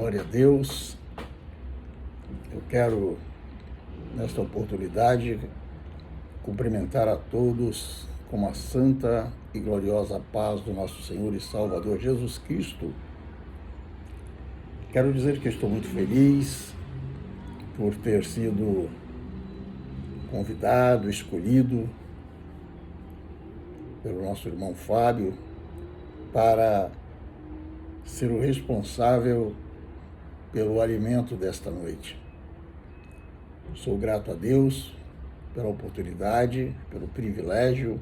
Glória a Deus. Eu quero, nesta oportunidade, cumprimentar a todos com a santa e gloriosa paz do nosso Senhor e Salvador Jesus Cristo. Quero dizer que estou muito feliz por ter sido convidado, escolhido pelo nosso irmão Fábio para ser o responsável pelo alimento desta noite. Sou grato a Deus pela oportunidade, pelo privilégio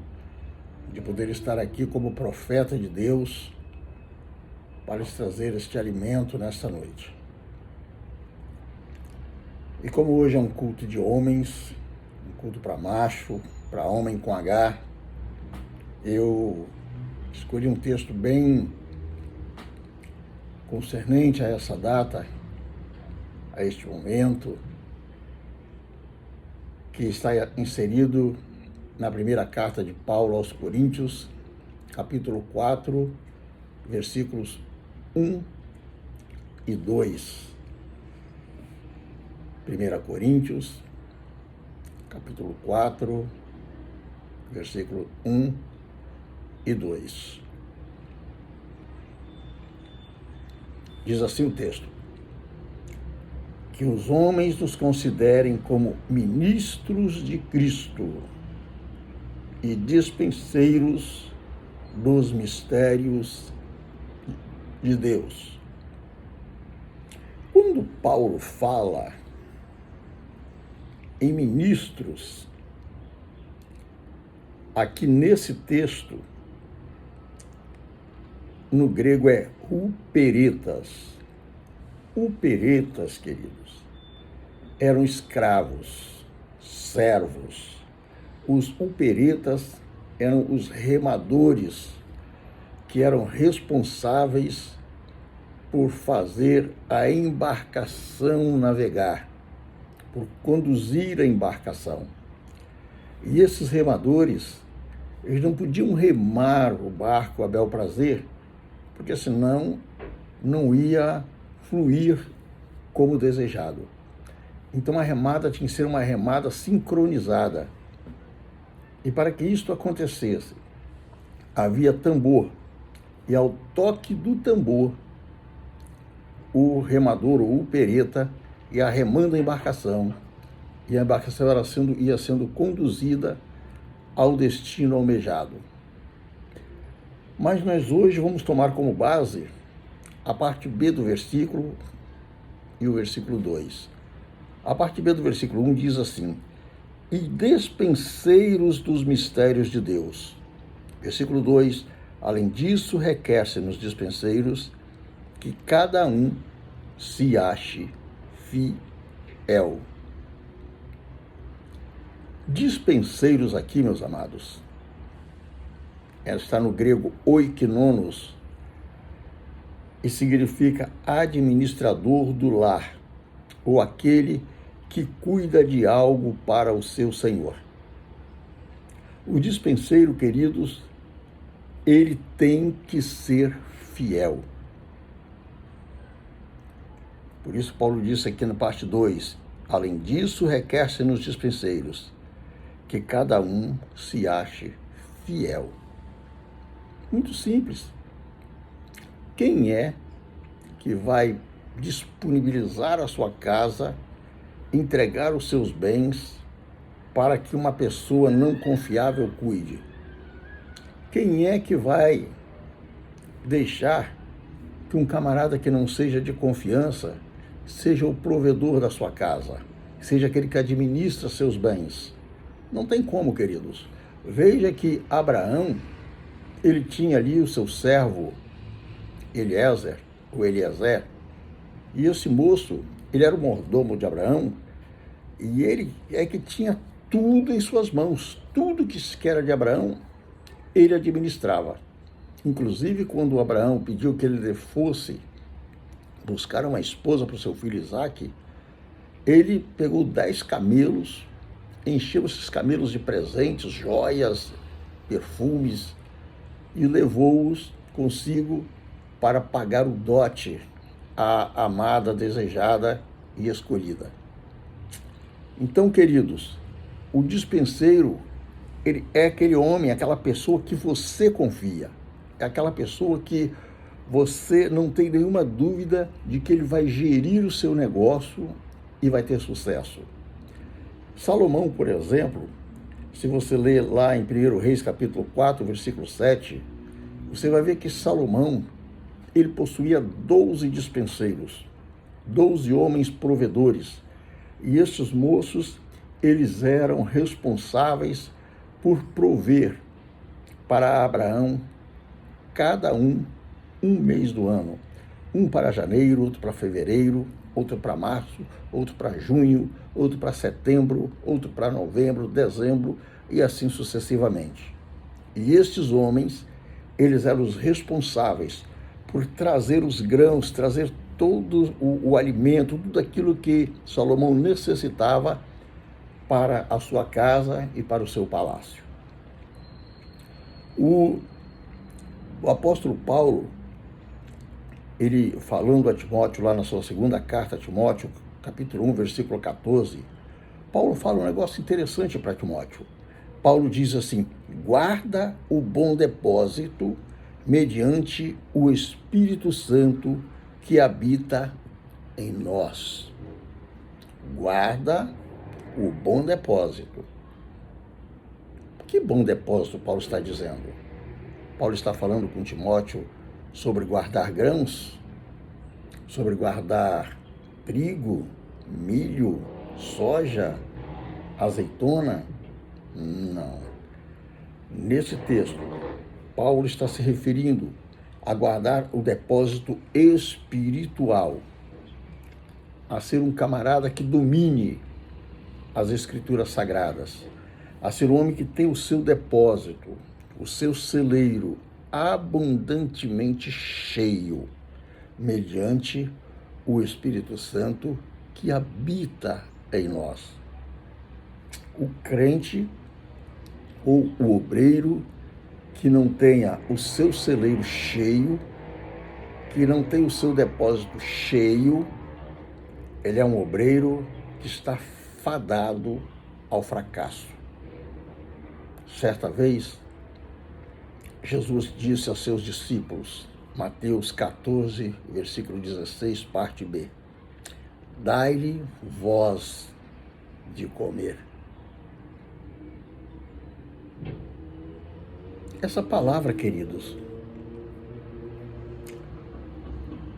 de poder estar aqui como profeta de Deus para lhes trazer este alimento nesta noite. E como hoje é um culto de homens, um culto para macho, para homem com H, eu escolhi um texto bem concernente a essa data, a este momento, que está inserido na primeira carta de Paulo aos Coríntios, capítulo 4, versículos 1 e 2. 1 Coríntios, capítulo 4, versículo 1 e 2. Diz assim o texto: que os homens nos considerem como ministros de Cristo e dispenseiros dos mistérios de Deus. Quando Paulo fala em ministros, aqui nesse texto, no grego é huperetas. Huperetas, queridos, eram escravos, servos. Os huperetas eram os remadores que eram responsáveis por fazer a embarcação navegar, por conduzir a embarcação. E esses remadores, eles não podiam remar o barco a bel prazer, porque senão não ia fluir como desejado. Então a remada tinha que ser uma remada sincronizada. E para que isto acontecesse, havia tambor. E ao toque do tambor, o remador ou o pereta ia remando a embarcação. E a embarcação ia sendo conduzida ao destino almejado. Mas nós hoje vamos tomar como base a parte B do versículo e o versículo 2. A parte B do versículo 1 diz assim: e dispenseiros dos mistérios de Deus. Versículo 2: além disso, requer-se nos dispenseiros que cada um se ache fiel. Dispenseiros aqui, meus amados, está no grego oikononos, e significa administrador do lar, ou aquele que cuida de algo para o seu senhor. O dispenseiro, queridos, ele tem que ser fiel. Por isso Paulo disse aqui na parte 2, além disso, requer-se nos dispenseiros que cada um se ache fiel. Muito simples. Quem é que vai disponibilizar a sua casa, entregar os seus bens para que uma pessoa não confiável cuide? Quem é que vai deixar que um camarada que não seja de confiança seja o provedor da sua casa, seja aquele que administra seus bens? Não tem como, queridos. Veja que Abraão, ele tinha ali o seu servo Eliezer, e esse moço, ele era o mordomo de Abraão, e ele é que tinha tudo em suas mãos, tudo que era de Abraão, ele administrava. Inclusive, quando Abraão pediu que ele fosse buscar uma esposa para o seu filho Isaque, ele pegou 10 camelos, encheu esses camelos de presentes, joias, perfumes, e levou-os consigo para pagar o dote a amada, desejada e escolhida. Então, queridos, o dispenseiro, ele é aquele homem, aquela pessoa que você confia. É aquela pessoa que você não tem nenhuma dúvida de que ele vai gerir o seu negócio e vai ter sucesso. Salomão, por exemplo, se você ler lá em 1 Reis, capítulo 4, versículo 7, você vai ver que Salomão, ele possuía 12 dispenseiros, 12 homens provedores. E estes moços, eles eram responsáveis por prover para Abraão, cada um mês do ano. Um para janeiro, outro para fevereiro, outro para março, outro para junho, outro para setembro, outro para novembro, dezembro e assim sucessivamente. E estes homens, eles eram os responsáveis por trazer os grãos, trazer todo o alimento, tudo aquilo que Salomão necessitava para a sua casa e para o seu palácio. O apóstolo Paulo, ele falando a Timóteo lá na sua segunda carta a Timóteo, capítulo 1, versículo 14, Paulo fala um negócio interessante para Timóteo. Paulo diz assim: guarda o bom depósito mediante o Espírito Santo que habita em nós. Guarda o bom depósito. Que bom depósito Paulo está dizendo? Paulo está falando com Timóteo sobre guardar grãos, sobre guardar trigo, milho, soja, azeitona? Não. Nesse texto, Paulo está se referindo a guardar o depósito espiritual, a ser um camarada que domine as escrituras sagradas, a ser um homem que tem o seu depósito, o seu celeiro abundantemente cheio, mediante o Espírito Santo que habita em nós. O crente ou o obreiro que não tenha o seu celeiro cheio, que não tem o seu depósito cheio, ele é um obreiro que está fadado ao fracasso. Certa vez, Jesus disse aos seus discípulos, Mateus 14, versículo 16, parte B, dai-lhe vós de comer. Essa palavra, queridos,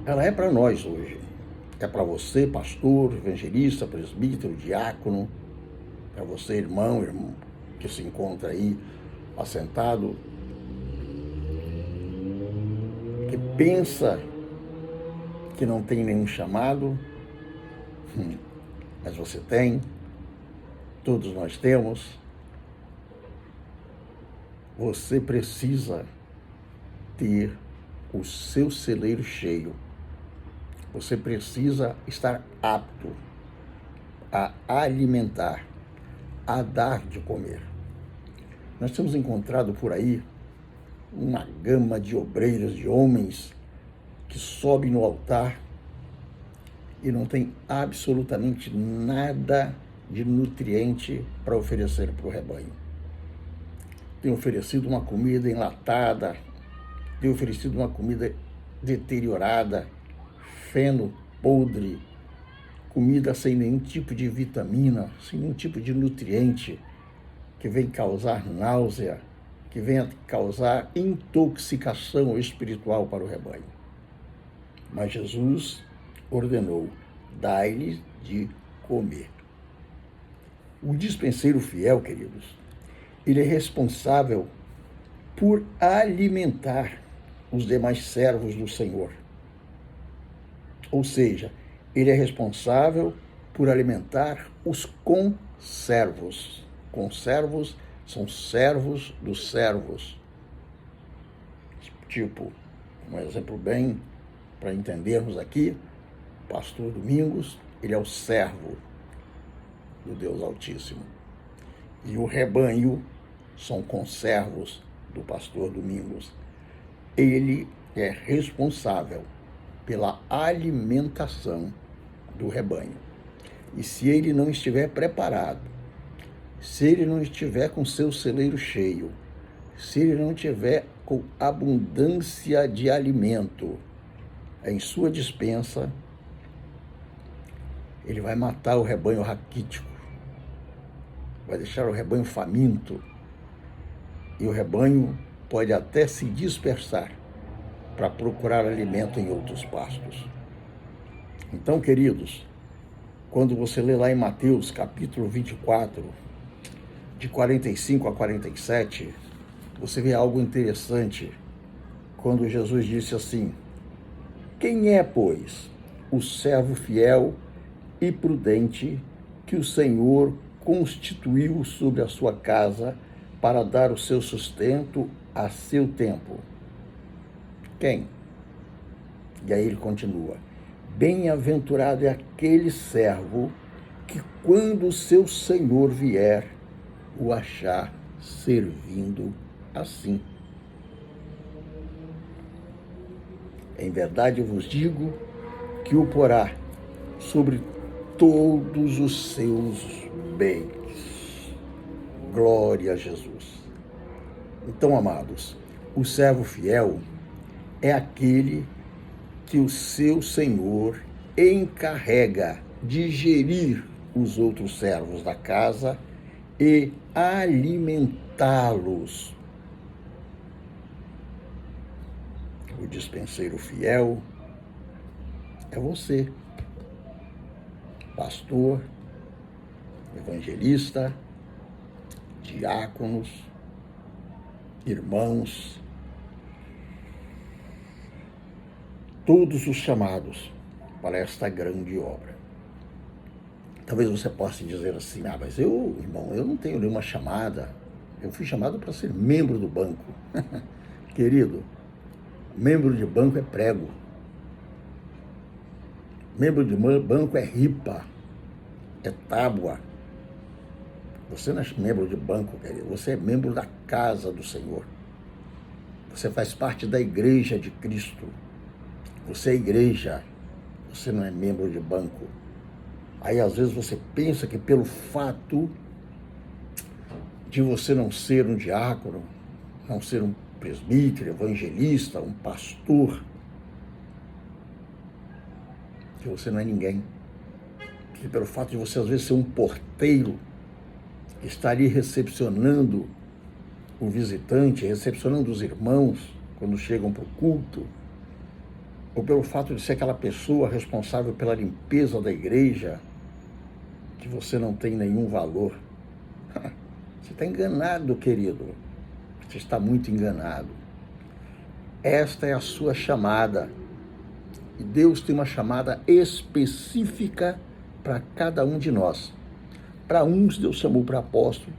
ela é para nós hoje. É para você, pastor, evangelista, presbítero, diácono, para você, irmão, que se encontra aí assentado, que pensa que não tem nenhum chamado, mas você tem, todos nós temos. Você precisa ter o seu celeiro cheio. Você precisa estar apto a alimentar, a dar de comer. Nós temos encontrado por aí uma gama de obreiros, de homens que sobem no altar e não tem absolutamente nada de nutriente para oferecer para o rebanho. Tem oferecido uma comida enlatada, tem oferecido uma comida deteriorada, feno podre, comida sem nenhum tipo de vitamina, sem nenhum tipo de nutriente, que vem causar náusea, que vem causar intoxicação espiritual para o rebanho. Mas Jesus ordenou, dai-lhes de comer. O dispenseiro fiel, queridos, ele é responsável por alimentar os demais servos do Senhor. Ou seja, ele é responsável por alimentar os conservos. Conservos são servos dos servos. Tipo, um exemplo bem para entendermos aqui, pastor Domingos, ele é o servo do Deus Altíssimo. E o rebanho são conservos do pastor Domingos. Ele é responsável pela alimentação do rebanho. E se ele não estiver preparado, se ele não estiver com seu celeiro cheio, se ele não estiver com abundância de alimento em sua despensa, ele vai matar o rebanho raquítico, vai deixar o rebanho faminto, e o rebanho pode até se dispersar para procurar alimento em outros pastos. Então, queridos, quando você lê lá em Mateus, capítulo 24, de 45 a 47, você vê algo interessante, quando Jesus disse assim: quem é, pois, o servo fiel e prudente que o Senhor constituiu sobre a sua casa para dar o seu sustento a seu tempo? Quem? E aí ele continua: bem-aventurado é aquele servo que, quando o seu senhor vier, o achar servindo assim. Em verdade eu vos digo que o porá sobre todos os seus bens. Glória a Jesus. Então, amados, o servo fiel é aquele que o seu senhor encarrega de gerir os outros servos da casa e alimentá-los. O dispenseiro fiel é você, pastor, evangelista, diáconos, irmãos, todos os chamados para esta grande obra. Talvez você possa dizer assim: mas irmão, eu não tenho nenhuma chamada, eu fui chamado para ser membro do banco. Querido, membro de banco é prego, membro de banco é ripa, é tábua. Você não é membro de banco, querido, você é membro da casa do Senhor. Você faz parte da igreja de Cristo. Você é igreja, você não é membro de banco. Aí às vezes você pensa que pelo fato de você não ser um diácono, não ser um presbítero, evangelista, um pastor, que você não é ninguém. Que pelo fato de você às vezes ser um porteiro, estar ali recepcionando o visitante, recepcionando os irmãos quando chegam para o culto, ou pelo fato de ser aquela pessoa responsável pela limpeza da igreja, que você não tem nenhum valor. Você está enganado, querido. Você está muito enganado. Esta é a sua chamada. E Deus tem uma chamada específica para cada um de nós. Para uns Deus chamou para apóstolo,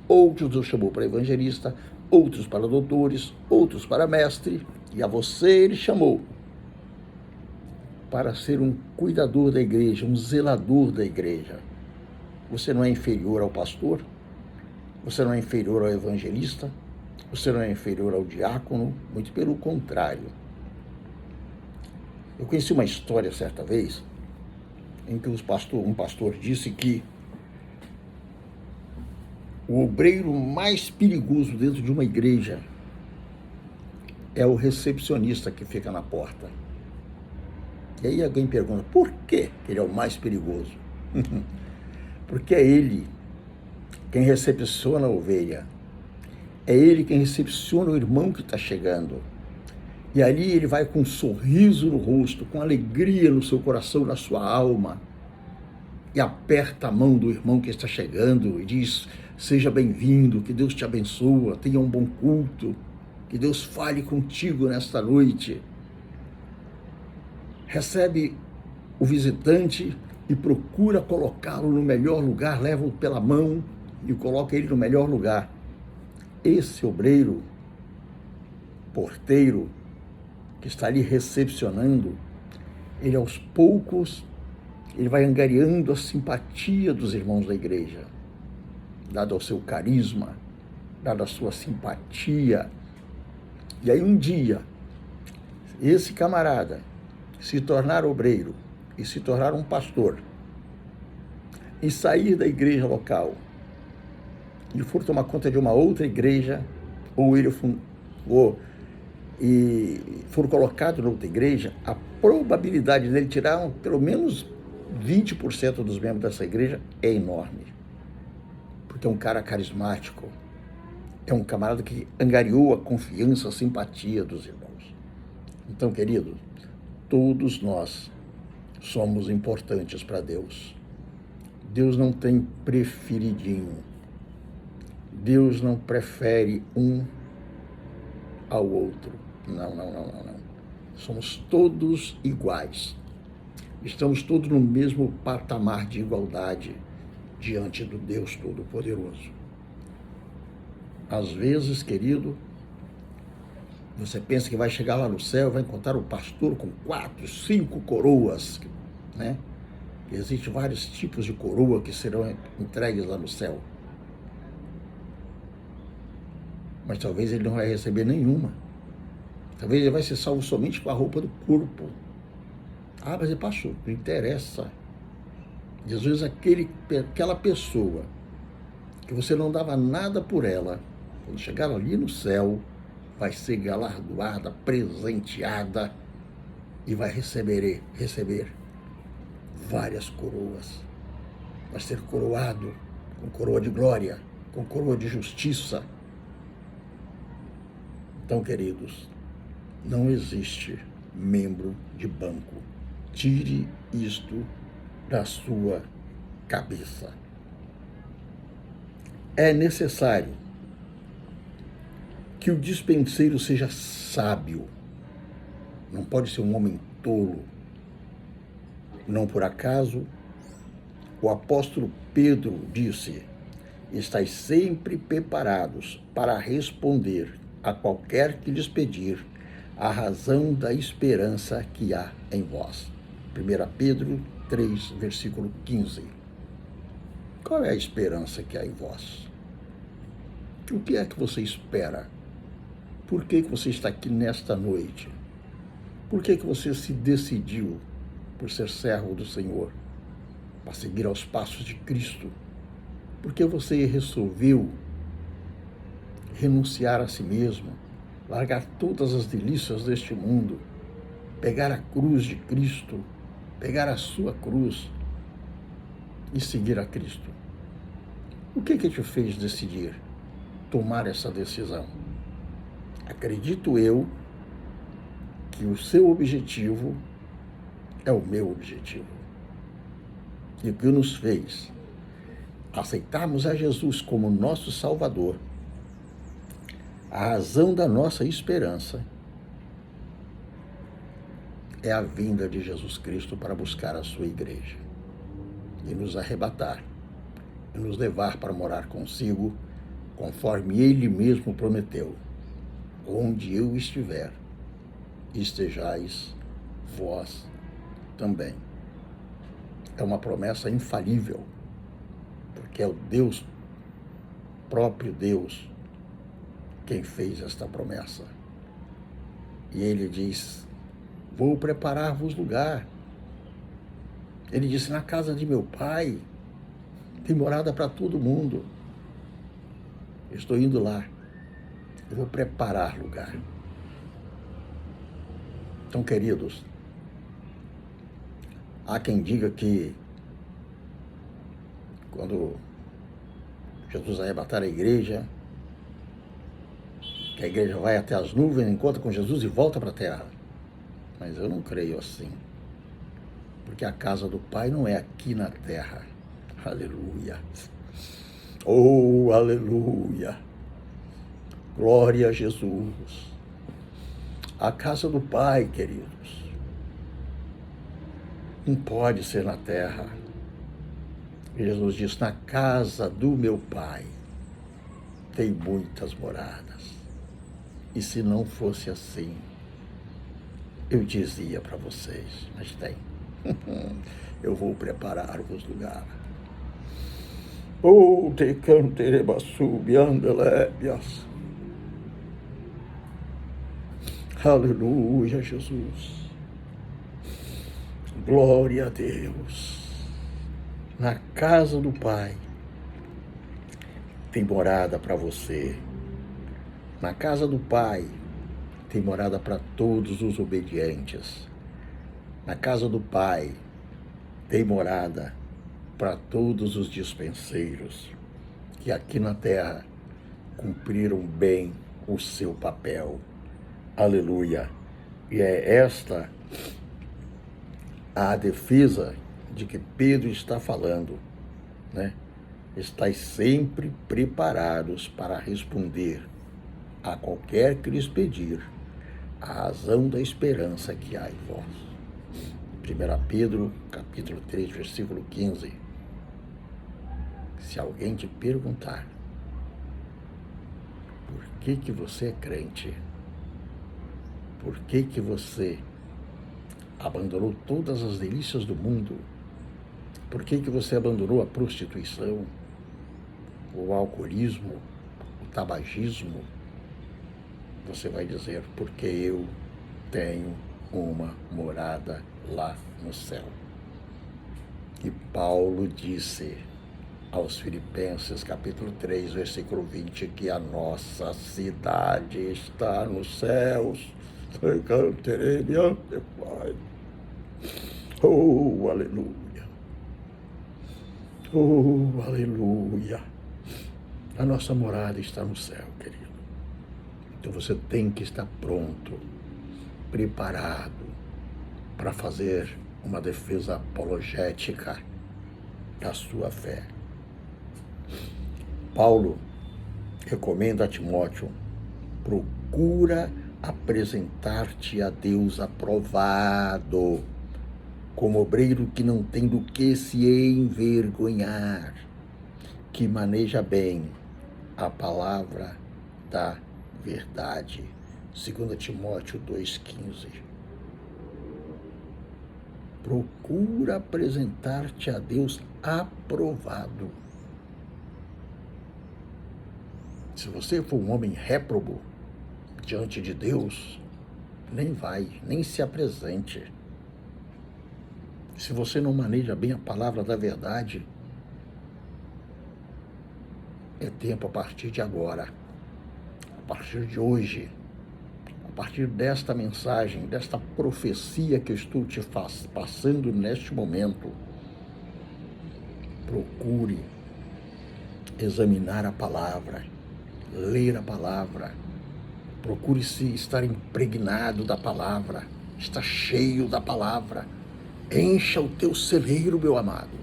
outros Deus chamou para evangelista, outros para doutores, outros para mestre, e a você Ele chamou para ser um cuidador da igreja, um zelador da igreja. Você não é inferior ao pastor, você não é inferior ao evangelista, você não é inferior ao diácono, muito pelo contrário. Eu conheci uma história certa vez em que um pastor disse que o obreiro mais perigoso dentro de uma igreja é o recepcionista que fica na porta. E aí alguém pergunta: por que ele é o mais perigoso? Porque é ele quem recepciona a ovelha, é ele quem recepciona o irmão que está chegando. E ali ele vai com um sorriso no rosto, com alegria no seu coração, na sua alma, e aperta a mão do irmão que está chegando e diz: seja bem-vindo, que Deus te abençoe, tenha um bom culto, que Deus fale contigo nesta noite. Recebe o visitante e procura colocá-lo no melhor lugar, leva-o pela mão e coloca ele no melhor lugar. Esse obreiro, porteiro, que está ali recepcionando, ele aos poucos, ele vai angariando a simpatia dos irmãos da igreja, dado ao seu carisma, dado a sua simpatia. E aí um dia, esse camarada se tornar obreiro e se tornar um pastor, e sair da igreja local e for tomar conta de uma outra igreja, e for colocado em outra igreja, a probabilidade dele tirar pelo menos 20% dos membros dessa igreja é enorme. Porque é um cara carismático, é um camarada que angariou a confiança, a simpatia dos irmãos. Então, querido, todos nós somos importantes para Deus. Deus não tem preferidinho. Deus não prefere um ao outro. Não. Somos todos iguais. Estamos todos no mesmo patamar de igualdade diante do Deus Todo-Poderoso. Às vezes, querido, você pensa que vai chegar lá no céu, vai encontrar o pastor com 4, 5 coroas, né? Existem vários tipos de coroa que serão entregues lá no céu. Mas talvez ele não vai receber nenhuma. Talvez ele vai ser salvo somente com a roupa do corpo. Ah, mas pastor, não interessa. Jesus é aquela pessoa que você não dava nada por ela, quando chegar ali no céu, vai ser galardoada, presenteada e vai receber várias coroas. Vai ser coroado com coroa de glória, com coroa de justiça. Então, queridos, não existe membro de banco. Tire isto da sua cabeça. É necessário que o dispenseiro seja sábio. Não pode ser um homem tolo. Não por acaso, o apóstolo Pedro disse: estais sempre preparados para responder a qualquer que lhes pedir a razão da esperança que há em vós. 1 Pedro 3, versículo 15. Qual é a esperança que há em vós? O que é que você espera? Por que você está aqui nesta noite? Por que você se decidiu por ser servo do Senhor, para seguir aos passos de Cristo? Por que você resolveu renunciar a si mesmo, largar todas as delícias deste mundo, pegar a cruz de Cristo, pegar a sua cruz e seguir a Cristo? O que te fez decidir, tomar essa decisão? Acredito eu que o seu objetivo é o meu objetivo. E o que nos fez aceitarmos a Jesus como nosso Salvador, a razão da nossa esperança, é a vinda de Jesus Cristo para buscar a sua igreja e nos arrebatar, e nos levar para morar consigo, conforme Ele mesmo prometeu: onde eu estiver, estejais vós também. É uma promessa infalível, porque é o Deus, próprio Deus, quem fez esta promessa. E Ele diz: vou preparar-vos lugar. Ele disse: na casa de meu Pai tem morada para todo mundo. Estou indo lá. Eu vou preparar lugar. Então, queridos, há quem diga que quando Jesus arrebatar a igreja, que a igreja vai até as nuvens, encontra com Jesus e volta para a terra. Mas eu não creio assim. Porque a casa do Pai não é aqui na terra. Aleluia. Oh, aleluia. Glória a Jesus. A casa do Pai, queridos, não pode ser na terra. Jesus diz: na casa do meu Pai tem muitas moradas. E se não fosse assim, eu dizia para vocês, mas tem. Eu vou preparar-vos lugar. Oh, te canterebassub, andelebias. Aleluia, Jesus. Glória a Deus. Na casa do Pai tem morada para você. Na casa do Pai tem morada para todos os obedientes. Na casa do Pai tem morada para todos os dispenseiros que aqui na terra cumpriram bem o seu papel. Aleluia. E é esta a defesa de que Pedro está falando, né? Estais sempre preparados para responder a qualquer que lhes pedir a razão da esperança que há em vós. 1 Pedro, capítulo 3, versículo 15. Se alguém te perguntar por que você é crente, por que você abandonou todas as delícias do mundo, por que você abandonou a prostituição, o alcoolismo, o tabagismo, você vai dizer, porque eu tenho uma morada lá no céu. E Paulo disse aos Filipenses, capítulo 3, versículo 20, que a nossa cidade está nos céus. Canterei diante, Pai. Oh, aleluia. Oh, aleluia. A nossa morada está no céu, querido. Então você tem que estar pronto, preparado para fazer uma defesa apologética da sua fé. Paulo recomenda a Timóteo: procura apresentar-te a Deus aprovado, como obreiro que não tem do que se envergonhar, que maneja bem a palavra da verdade. 2 Timóteo 2,15. Procura apresentar-te a Deus aprovado. Se você for um homem réprobo diante de Deus, nem se apresente. Se você não maneja bem a palavra da verdade, é tempo a partir de agora, a partir de hoje, a partir desta mensagem, desta profecia que eu estou te passando neste momento, procure examinar a palavra, ler a palavra, procure-se estar impregnado da palavra, estar cheio da palavra. Encha o teu celeiro, meu amado.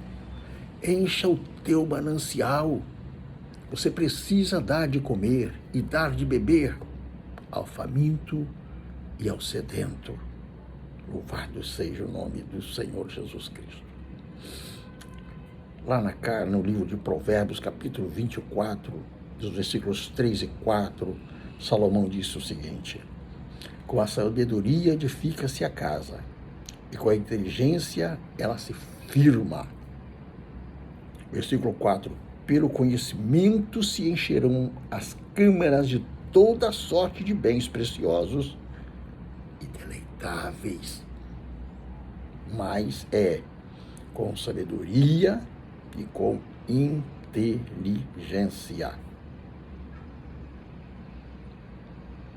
Encha o teu manancial. Você precisa dar de comer e dar de beber ao faminto e ao sedento. Louvado seja o nome do Senhor Jesus Cristo. Lá no livro de Provérbios, capítulo 24, dos versículos 3 e 4, Salomão disse o seguinte: com a sabedoria edifica-se a casa, e com a inteligência ela se firma. Versículo 4: pelo conhecimento se encherão as câmaras de toda sorte de bens preciosos e deleitáveis. Mas é com sabedoria e com inteligência.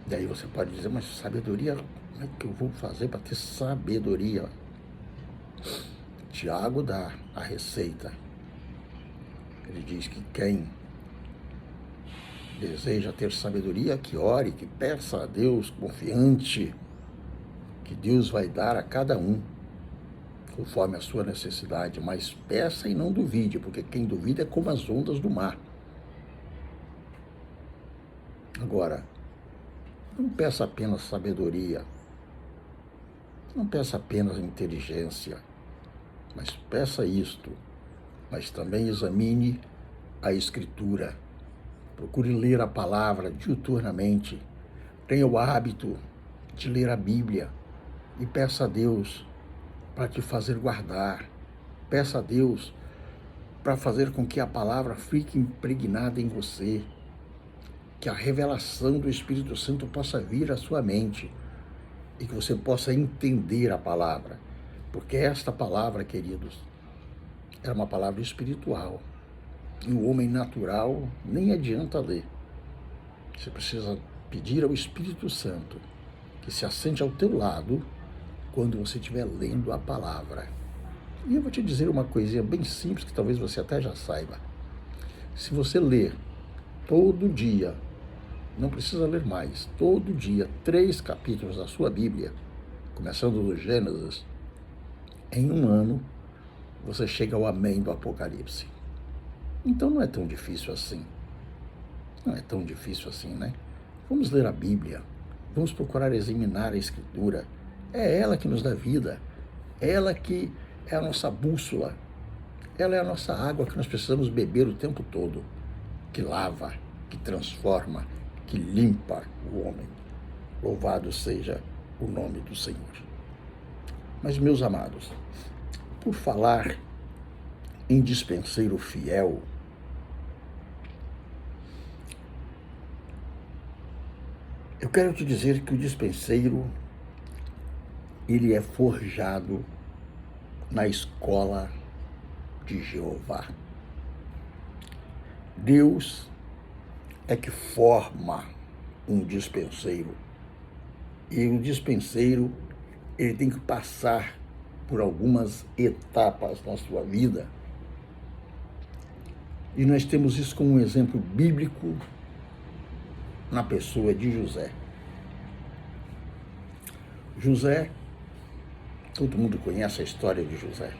Daí você pode dizer, mas sabedoria, como é que eu vou fazer para ter sabedoria? Tiago dá a receita. Ele diz que quem deseja ter sabedoria, que ore, que peça a Deus, confiante, que Deus vai dar a cada um, conforme a sua necessidade. Mas peça e não duvide, porque quem duvida é como as ondas do mar. Agora, não peça apenas sabedoria, não peça apenas inteligência, mas peça isto, mas também examine a Escritura. Procure ler a palavra diuturnamente. Tenha o hábito de ler a Bíblia e peça a Deus para te fazer guardar. Peça a Deus para fazer com que a palavra fique impregnada em você, que a revelação do Espírito Santo possa vir à sua mente e que você possa entender a palavra. Porque esta palavra, queridos, era uma palavra espiritual. E o homem natural nem adianta ler. Você precisa pedir ao Espírito Santo que se assente ao teu lado quando você estiver lendo a palavra. E eu vou te dizer uma coisinha bem simples que talvez você até já saiba. Se você ler todo dia, não precisa ler mais, todo dia, 3 capítulos da sua Bíblia, começando do Gênesis, em um ano, você chega ao amém do Apocalipse. Então não é tão difícil assim. Não é tão difícil assim, né? Vamos ler a Bíblia, vamos procurar examinar a Escritura. É ela que nos dá vida, ela que é a nossa bússola, ela é a nossa água que nós precisamos beber o tempo todo, que lava, que transforma, que limpa o homem. Louvado seja o nome do Senhor. Mas, meus amados, por falar em dispenseiro fiel, eu quero te dizer que o dispenseiro, ele é forjado na escola de Jeová. Deus é que forma um dispenseiro. E o dispenseiro, ele tem que passar por algumas etapas na sua vida. E nós temos isso como um exemplo bíblico na pessoa de José. José, todo mundo conhece a história de José.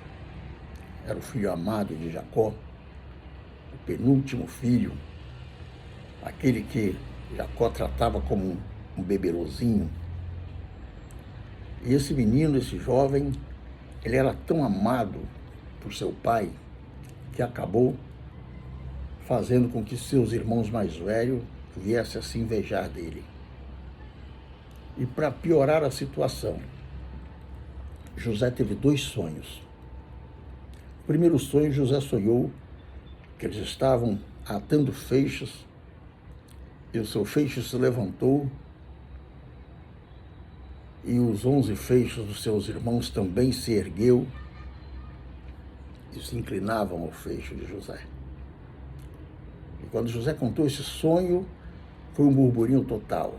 Era o filho amado de Jacó, o penúltimo filho, aquele que Jacó tratava como um beberozinho. E esse menino, esse jovem, ele era tão amado por seu pai que acabou fazendo com que seus irmãos mais velhos viessem a se invejar dele. E para piorar a situação, José teve 2 sonhos. O primeiro sonho, José sonhou que eles estavam atando feixes e o seu feixe se levantou e os 11 feixes dos seus irmãos também se ergueu e se inclinavam ao feixe de José. E quando José contou esse sonho, foi um burburinho total.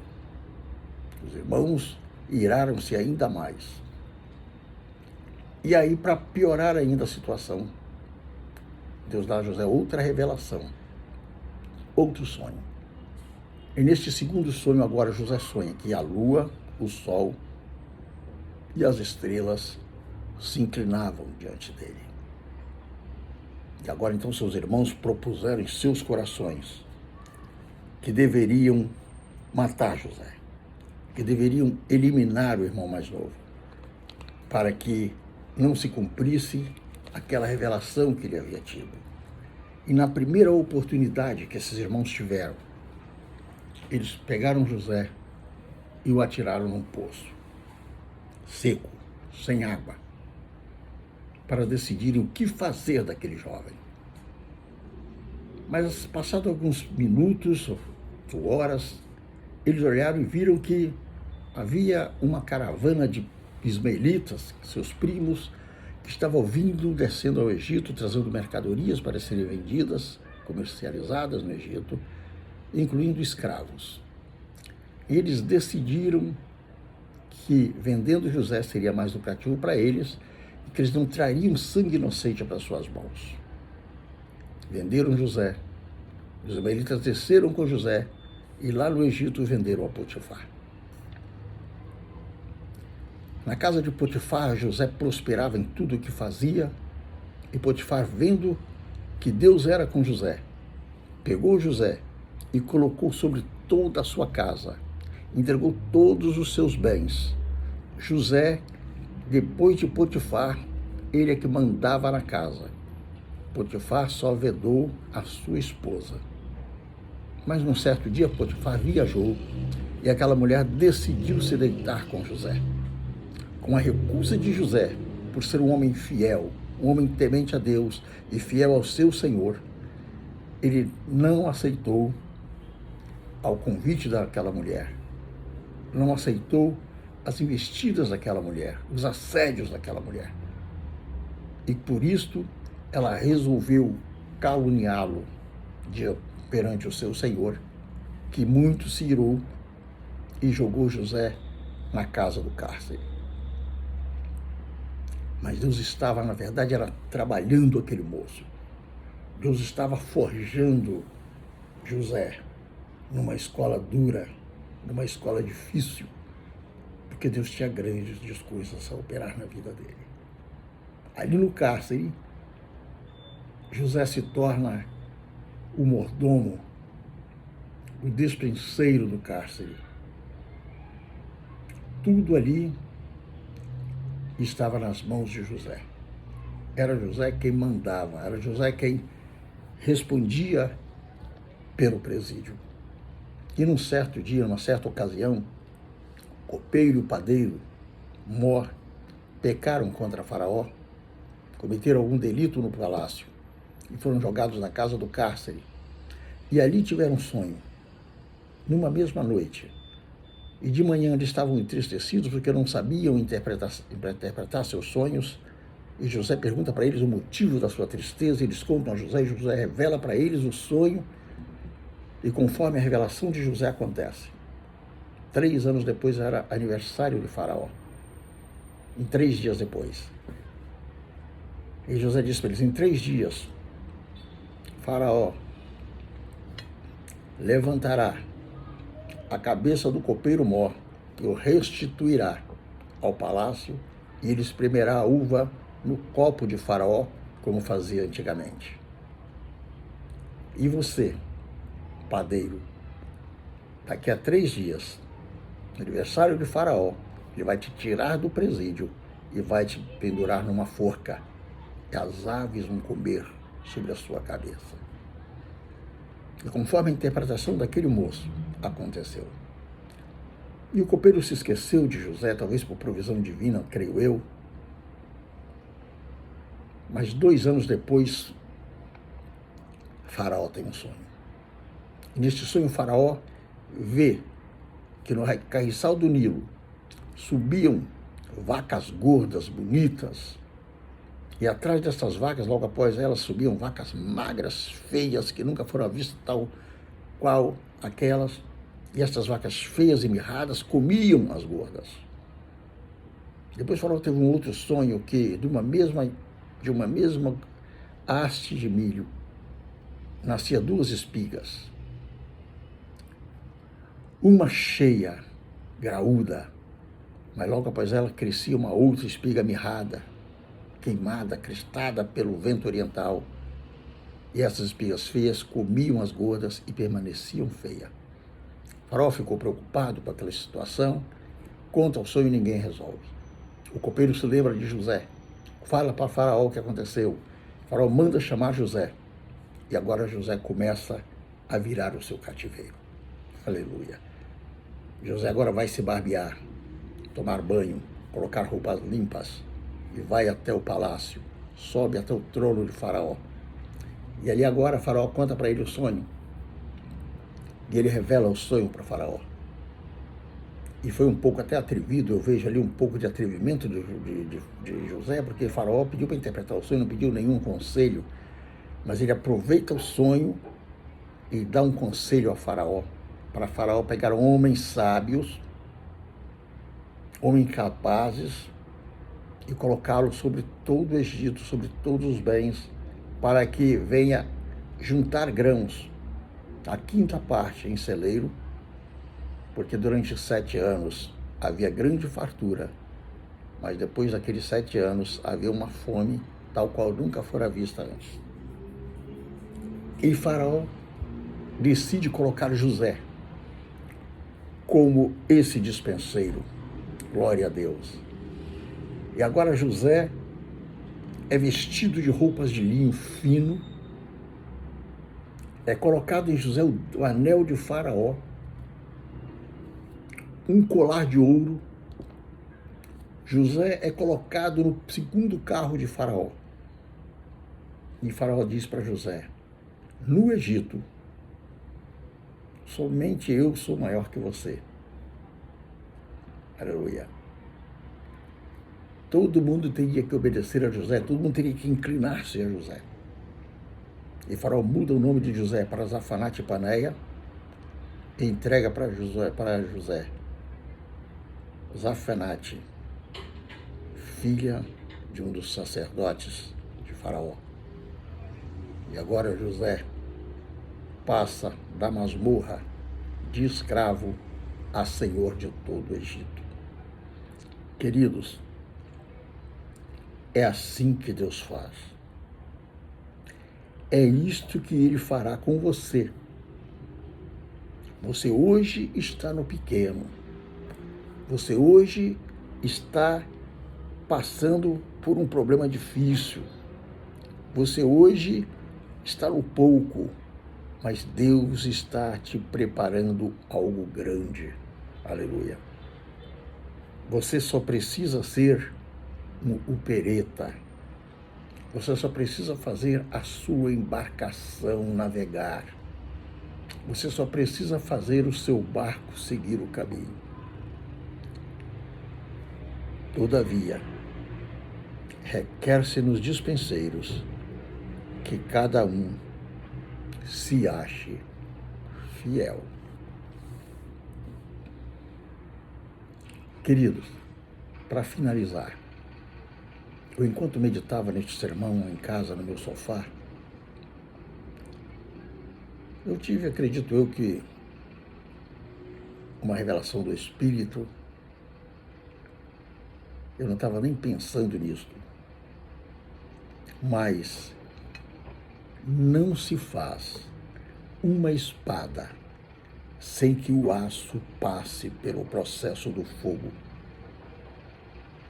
Os irmãos iraram-se ainda mais. E aí, para piorar ainda a situação, Deus dá a José outra revelação, outro sonho. E neste segundo sonho, agora José sonha que a lua, o sol e as estrelas se inclinavam diante dele. E agora então seus irmãos propuseram em seus corações que deveriam matar José, que deveriam eliminar o irmão mais novo, para que não se cumprisse aquela revelação que ele havia tido. E na primeira oportunidade que esses irmãos tiveram, eles pegaram José e o atiraram num poço, seco, sem água, para decidirem o que fazer daquele jovem. Mas, passados alguns minutos ou horas, eles olharam e viram que havia uma caravana de ismaelitas, seus primos, que estavam vindo, descendo ao Egito, trazendo mercadorias para serem vendidas, comercializadas no Egito, incluindo escravos. E eles decidiram que vendendo José seria mais lucrativo para eles e que eles não trariam sangue inocente para suas mãos. Venderam José, os ismaelitas desceram com José e lá no Egito venderam a Potifar. Na casa de Potifar, José prosperava em tudo o que fazia, e Potifar, vendo que Deus era com José, pegou José e colocou sobre toda a sua casa, entregou todos os seus bens. José, depois de Potifar, ele é que mandava na casa. Potifar só vedou a sua esposa. Mas num certo dia, Potifar viajou e aquela mulher decidiu se deitar com José. Com a recusa de José, por ser um homem fiel, um homem temente a Deus e fiel ao seu Senhor, ele não aceitou ao convite daquela mulher, não aceitou as investidas daquela mulher, os assédios daquela mulher. E por isto ela resolveu caluniá-lo perante o seu senhor, que muito se irou e jogou José na casa do cárcere. Mas Deus estava, na verdade, era trabalhando aquele moço. Deus estava forjando José numa escola dura, numa escola difícil, porque Deus tinha grandes coisas a operar na vida dele. Ali no cárcere, José se torna o mordomo, o despenseiro do cárcere. Tudo ali estava nas mãos de José. Era José quem mandava, era José quem respondia pelo presídio. E num certo dia, numa certa ocasião, o copeiro e o padeiro, Mor, pecaram contra Faraó, cometeram algum delito no palácio e foram jogados na casa do cárcere. E ali tiveram um sonho, numa mesma noite. E de manhã eles estavam entristecidos porque não sabiam interpretar seus sonhos. E José pergunta para eles o motivo da sua tristeza. Eles contam a José e José revela para eles o sonho. E conforme a revelação de José acontece, 3 anos depois era aniversário de Faraó. Em 3 dias depois. E José disse para eles, em 3 dias, Faraó levantará a cabeça do copeiro Mor e o restituirá ao palácio, e ele espremerá a uva no copo de Faraó, como fazia antigamente. E você, padeiro, daqui a 3 dias, aniversário de Faraó, ele vai te tirar do presídio e vai te pendurar numa forca, e as aves vão comer sobre a sua cabeça. E conforme a interpretação daquele moço, aconteceu. E o copeiro se esqueceu de José, talvez por provisão divina, creio eu. Mas 2 anos depois, Faraó tem um sonho. E neste sonho, Faraó vê que no carriçal do Nilo subiam vacas gordas, bonitas, e atrás dessas vacas, logo após elas, subiam vacas magras, feias, que nunca foram vistas tal qual aquelas. E estas vacas feias e mirradas comiam as gordas. Depois Faraó teve um outro sonho que de uma mesma haste de milho nascia 2 espigas. Uma cheia, graúda, mas logo após ela crescia uma outra espiga mirrada, queimada, crestada pelo vento oriental. E essas espigas feias comiam as gordas e permaneciam feias. Faraó ficou preocupado com aquela situação, conta o sonho e ninguém resolve. O copeiro se lembra de José, fala para Faraó o que aconteceu. Faraó manda chamar José, e agora José começa a virar o seu cativeiro. Aleluia. José agora vai se barbear, tomar banho, colocar roupas limpas, e vai até o palácio, sobe até o trono de Faraó. E ali agora Faraó conta para ele o sonho. E ele revela o sonho para Faraó. E foi um pouco até atrevido, eu vejo ali um pouco de atrevimento de José, porque Faraó pediu para interpretar o sonho, não pediu nenhum conselho, mas ele aproveita o sonho e dá um conselho a Faraó, para Faraó pegar homens sábios, homens capazes, e colocá-los sobre todo o Egito, sobre todos os bens, para que venha juntar grãos, a 5ª parte em celeiro, porque durante 7 anos havia grande fartura, mas depois daqueles 7 anos havia uma fome tal qual nunca fora vista antes. E Faraó decide colocar José como esse dispenseiro. Glória a Deus. E agora José é vestido de roupas de linho fino, é colocado em José o anel de Faraó, um colar de ouro. José é colocado no 2º carro de Faraó. E Faraó diz para José, no Egito, somente eu sou maior que você. Aleluia. Todo mundo teria que obedecer a José, todo mundo teria que inclinar-se a José. E Faraó muda o nome de José para Zafanate Paneia e entrega para José Zafenate, filha de um dos sacerdotes de Faraó. E agora José passa da masmorra de escravo a senhor de todo o Egito. Queridos, é assim que Deus faz. É isto que Ele fará com você. Você hoje está no pequeno. Você hoje está passando por um problema difícil. Você hoje está no pouco, mas Deus está te preparando algo grande. Aleluia. Você só precisa ser um upereta. Você só precisa fazer a sua embarcação navegar. Você só precisa fazer o seu barco seguir o caminho. Todavia, requer-se nos dispenseiros que cada um se ache fiel. Queridos, para finalizar, enquanto meditava neste sermão em casa, no meu sofá, eu tive, acredito eu, que uma revelação do Espírito. Eu não estava nem pensando nisso. Mas não se faz uma espada sem que o aço passe pelo processo do fogo.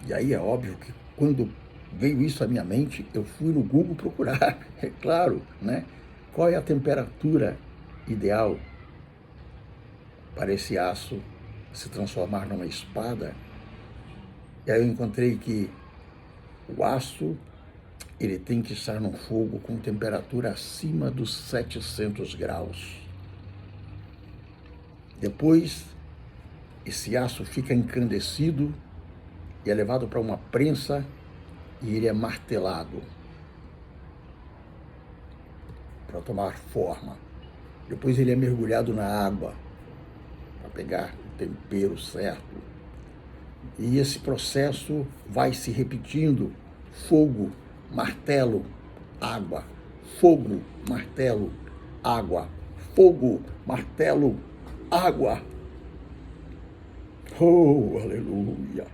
E aí é óbvio que quando veio isso à minha mente, eu fui no Google procurar, é claro, né? Qual é a temperatura ideal para esse aço se transformar numa espada? E aí eu encontrei que o aço, ele tem que estar num fogo com temperatura acima dos 700 graus. Depois, esse aço fica encandecido e é levado para uma prensa e ele é martelado para tomar forma. Depois ele é mergulhado na água para pegar o tempero certo. E esse processo vai se repetindo: fogo, martelo, água, fogo, martelo, água, fogo, martelo, água. Oh, aleluia!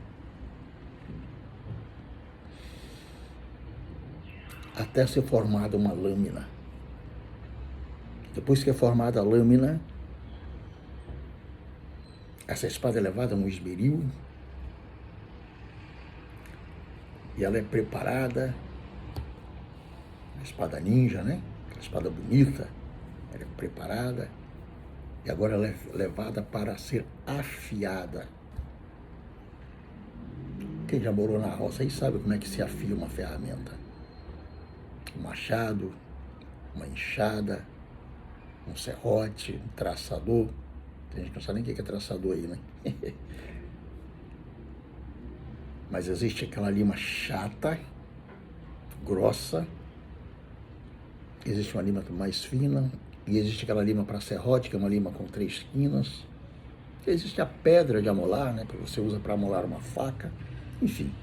Até ser formada uma lâmina. Depois que é formada a lâmina, essa espada é levada a um esmeril e ela é preparada, a espada ninja, né? A espada bonita, ela é preparada e agora ela é levada para ser afiada. Quem já morou na roça aí sabe como é que se afia uma ferramenta. Um machado, uma enxada, um serrote, um traçador. Tem gente que não sabe nem o que é traçador aí, né? Mas existe aquela lima chata, grossa, existe uma lima mais fina, e existe aquela lima para serrote, que é uma lima com 3 quinas. Existe a pedra de amolar, né, que você usa para amolar uma faca. Enfim,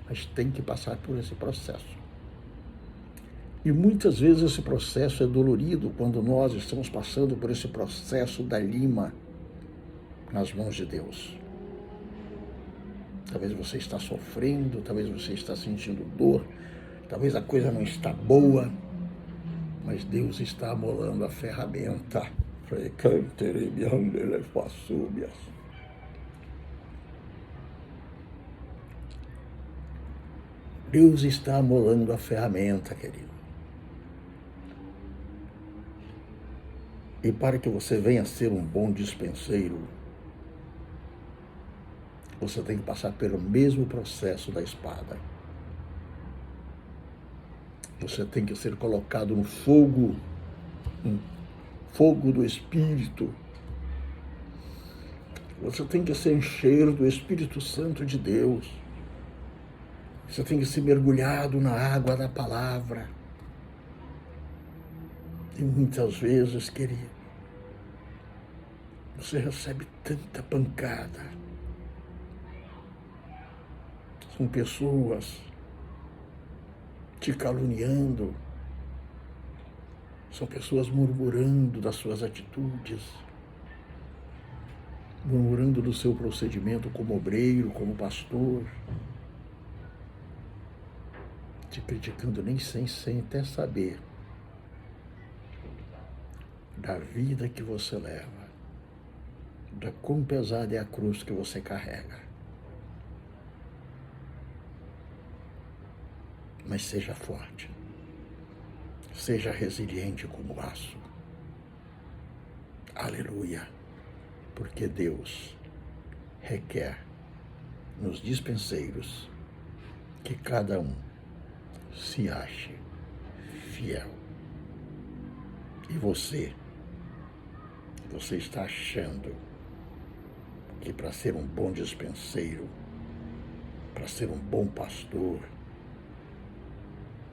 mas tem que passar por esse processo. E muitas vezes esse processo é dolorido quando nós estamos passando por esse processo da lima nas mãos de Deus. Talvez você está sofrendo, talvez você está sentindo dor, talvez a coisa não está boa, mas Deus está amolando a ferramenta. Deus está amolando a ferramenta, querido. E para que você venha a ser um bom dispenseiro, você tem que passar pelo mesmo processo da espada. Você tem que ser colocado no fogo, um fogo do Espírito. Você tem que se encher do Espírito Santo de Deus. Você tem que ser mergulhado na água da palavra. E muitas vezes, querido, você recebe tanta pancada. São pessoas te caluniando, são pessoas murmurando das suas atitudes, murmurando do seu procedimento como obreiro, como pastor, te criticando nem sem até saber da vida que você leva, da quão pesada é a cruz que você carrega. Mas seja forte, seja resiliente como aço. Aleluia, porque Deus requer nos dispenseiros que cada um se ache fiel. E você está achando que para ser um bom dispenseiro, para ser um bom pastor,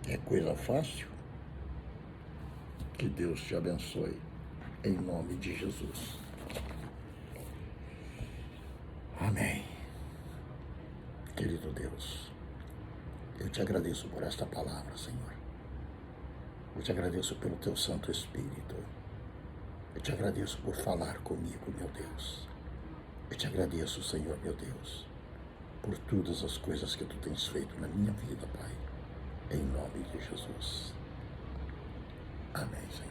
é coisa fácil? Que Deus te abençoe, em nome de Jesus. Amém. Querido Deus, eu te agradeço por esta palavra, Senhor. Eu te agradeço pelo teu Santo Espírito. Eu te agradeço por falar comigo, meu Deus. Eu te agradeço, Senhor, meu Deus, por todas as coisas que tu tens feito na minha vida, Pai. Em nome de Jesus. Amém, Senhor.